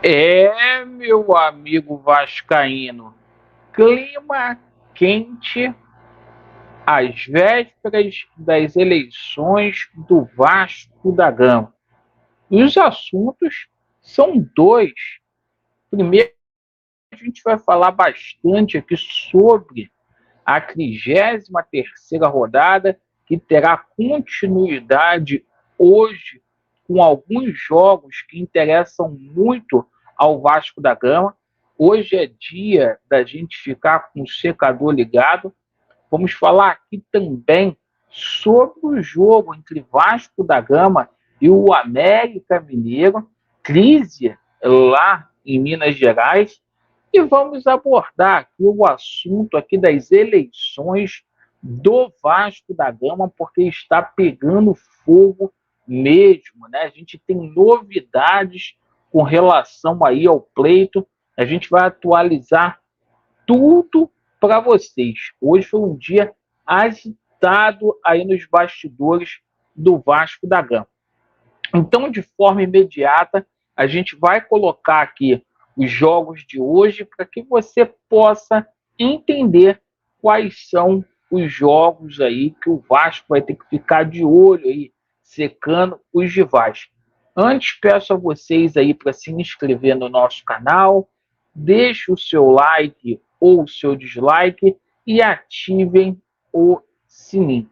Meu amigo vascaíno, clima quente às vésperas das eleições do Vasco da Gama. E os assuntos são dois. Primeiro, a gente vai falar bastante aqui sobre a 33ª rodada, que terá continuidade hoje com alguns jogos que interessam muito ao Vasco da Gama. Hoje é dia da gente ficar com o secador ligado. Vamos falar aqui também sobre o jogo entre Vasco da Gama e o América Mineiro, crise lá em Minas Gerais, e vamos abordar aqui o assunto aqui das eleições do Vasco da Gama, porque está pegando fogo mesmo, né? A gente tem novidades com relação aí ao pleito. A gente vai atualizar tudo para vocês. Hoje foi um dia agitado aí nos bastidores do Vasco da Gama. Então, de forma imediata, a gente vai colocar aqui os jogos de hoje para que você possa entender quais são os jogos aí que o Vasco vai ter que ficar de olho aí, secando os rivais. Antes, peço a vocês aí para se inscrever no nosso canal, deixe o seu like ou o seu dislike e ativem o sininho.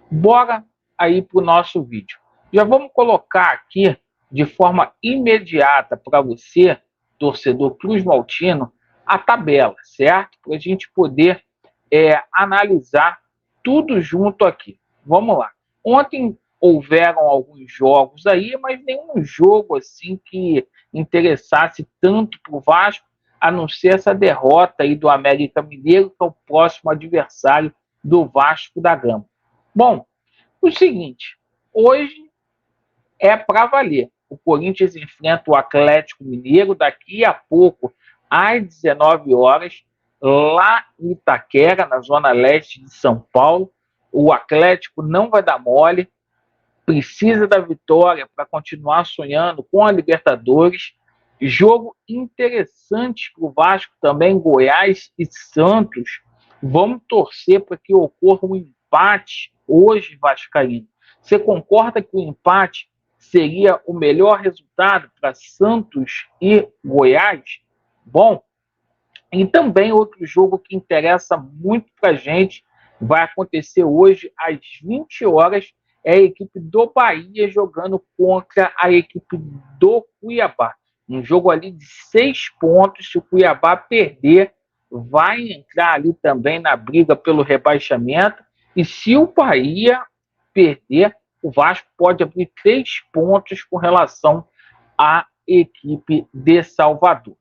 Bora aí para o nosso vídeo. Já vamos colocar aqui de forma imediata para você, torcedor Cruz Maltino, a tabela, certo? Para a gente poder analisar tudo junto aqui. Vamos lá. Ontem houveram alguns jogos aí, mas nenhum jogo assim que interessasse tanto para o Vasco, a não ser essa derrota aí do América Mineiro, que é o próximo adversário do Vasco da Gama. Bom, o seguinte, hoje é para valer. O Corinthians enfrenta o Atlético Mineiro daqui a pouco, às 19 horas, lá em Itaquera, na zona leste de São Paulo. O Atlético não vai dar mole, precisa da vitória para continuar sonhando com a Libertadores. Jogo interessante para o Vasco também, Goiás e Santos. Vamos torcer para que ocorra um empate hoje, vascaíno. Você concorda que o empate seria o melhor resultado para Santos e Goiás? Bom, e também outro jogo que interessa muito para a gente, vai acontecer hoje às 20 horas, é a equipe do Bahia jogando contra a equipe do Cuiabá. Um jogo ali de 6 pontos. Se o Cuiabá perder, vai entrar ali também na briga pelo rebaixamento. E se o Bahia perder, o Vasco pode abrir 3 pontos com relação à equipe de Salvador.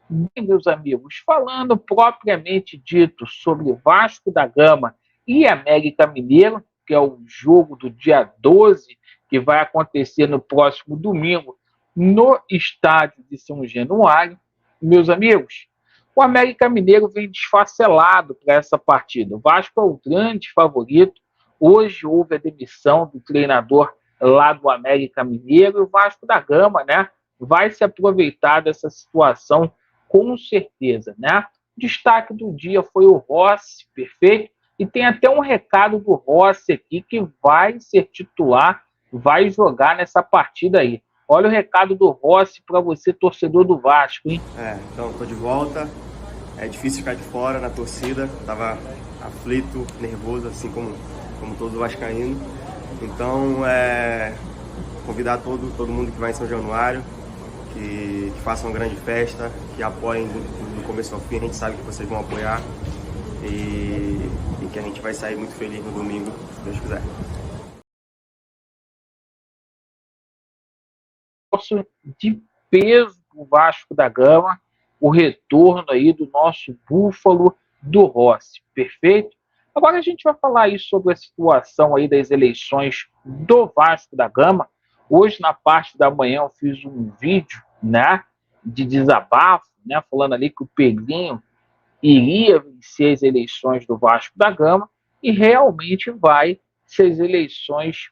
Bem, meus amigos, falando propriamente dito sobre Vasco da Gama e América Mineiro, que é o jogo do dia 12, que vai acontecer no próximo domingo, no estádio de São Januário, meus amigos, o América Mineiro vem desfacelado para essa partida. O Vasco é o grande favorito. Hoje houve a demissão do treinador lá do América Mineiro, e o Vasco da Gama, né, vai se aproveitar dessa situação com certeza, né? O destaque do dia foi o Rossi, perfeito, e tem até um recado do Rossi aqui que vai ser titular, vai jogar nessa partida aí. Olha o recado do Rossi para você, torcedor do Vasco, hein? Então, tô de volta. É difícil ficar de fora na torcida. Tava aflito, nervoso, assim como todo vascaíno. Então, convidar todo mundo que vai em São Januário, que façam uma grande festa, que apoiem do começo ao fim. A gente sabe que vocês vão apoiar e que a gente vai sair muito feliz no domingo, se Deus quiser. De peso para o Vasco da Gama, o retorno aí do nosso búfalo do Rossi, perfeito? Agora a gente vai falar aí sobre a situação aí das eleições do Vasco da Gama. Hoje, na parte da manhã, eu fiz um vídeo, né, de desabafo, né, falando ali que o Pedrinho iria vencer as eleições do Vasco da Gama, e realmente vai, se as eleições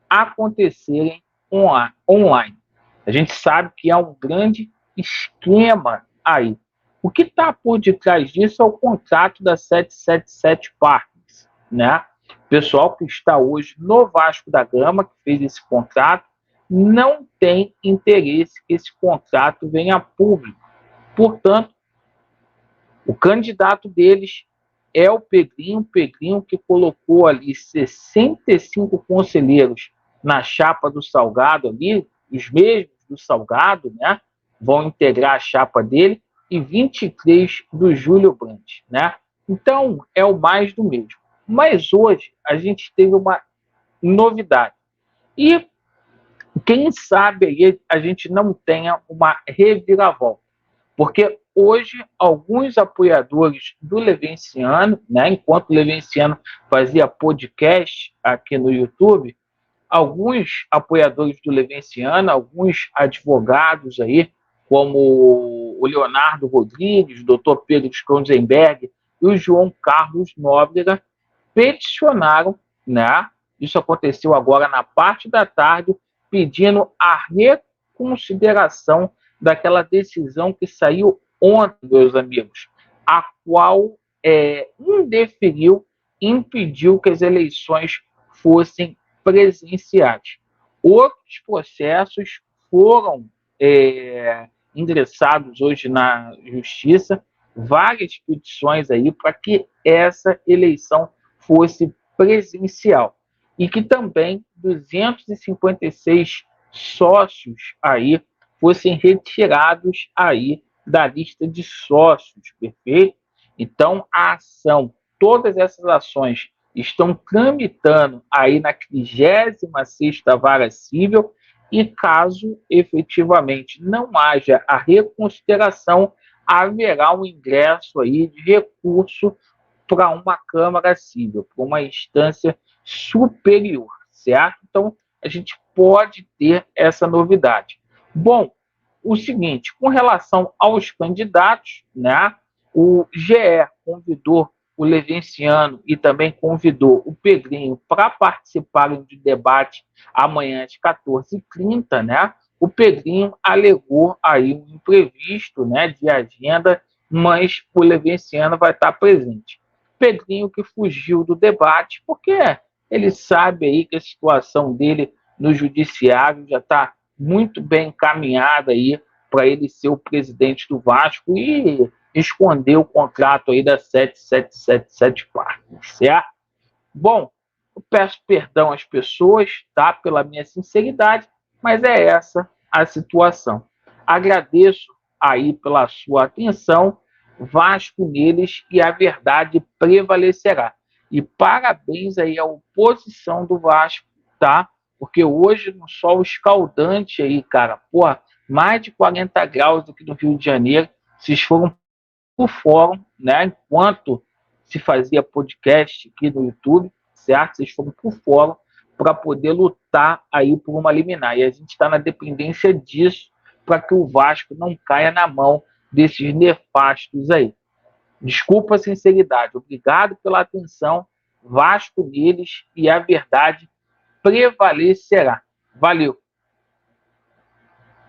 acontecerem online. A gente sabe que há um grande esquema aí. O que está por detrás disso é o contrato da 777 Partners, né? O pessoal que está hoje no Vasco da Gama, que fez esse contrato, não tem interesse que esse contrato venha a público. Portanto, o candidato deles é o Pedrinho que colocou ali 65 conselheiros na chapa do Salgado ali, os mesmos do Salgado, né? Vão integrar a chapa dele, e 23 do Júlio Brandt, né? Então, é o mais do mesmo. Mas hoje a gente teve uma novidade. E quem sabe aí a gente não tenha uma reviravolta. Porque hoje alguns apoiadores do Levenciano, né, enquanto o Levenciano fazia podcast aqui no YouTube, alguns apoiadores do Levenciano, alguns advogados aí, como o Leonardo Rodrigues, o Dr. Pedro Skronzenberg e o João Carlos Nóbrega, peticionaram, né? Isso aconteceu agora na parte da tarde, pedindo a reconsideração daquela decisão que saiu ontem, meus amigos, a qual indeferiu, impediu que as eleições fossem presenciais. Outros processos foram ingressados hoje na Justiça, várias petições aí para que essa eleição fosse presencial e que também 256 sócios aí fossem retirados aí da lista de sócios, perfeito? Então, a ação, todas essas ações estão tramitando aí na 36ª Vara Civil e caso efetivamente não haja a reconsideração, haverá um ingresso aí de recurso para uma Câmara Civil, para uma instância superior, certo? Então, a gente pode ter essa novidade. Bom, o seguinte, com relação aos candidatos, né, o GE convidou o Levenciano e também convidou o Pedrinho para participarem do debate amanhã às 14h30, né? O Pedrinho alegou aí um imprevisto, né, de agenda, mas o Levenciano vai estar presente. Pedrinho que fugiu do debate porque ele sabe aí que a situação dele no judiciário já está muito bem encaminhada aí para ele ser o presidente do Vasco e esconder o contrato aí da 777 Partners, certo? Bom, eu peço perdão às pessoas, tá, pela minha sinceridade, mas é essa a situação. Agradeço aí pela sua atenção, Vasco neles e a verdade prevalecerá. E parabéns aí à oposição do Vasco, tá? Porque hoje no sol escaldante aí, cara, porra, mais de 40 graus aqui no Rio de Janeiro, vocês foram pro fórum, né? Enquanto se fazia podcast aqui no YouTube, certo? Vocês foram pro fórum para poder lutar aí por uma liminar. E a gente está na dependência disso para que o Vasco não caia na mão desses nefastos aí. Desculpa a sinceridade. Obrigado pela atenção. Vasco neles e a verdade prevalecerá. Valeu!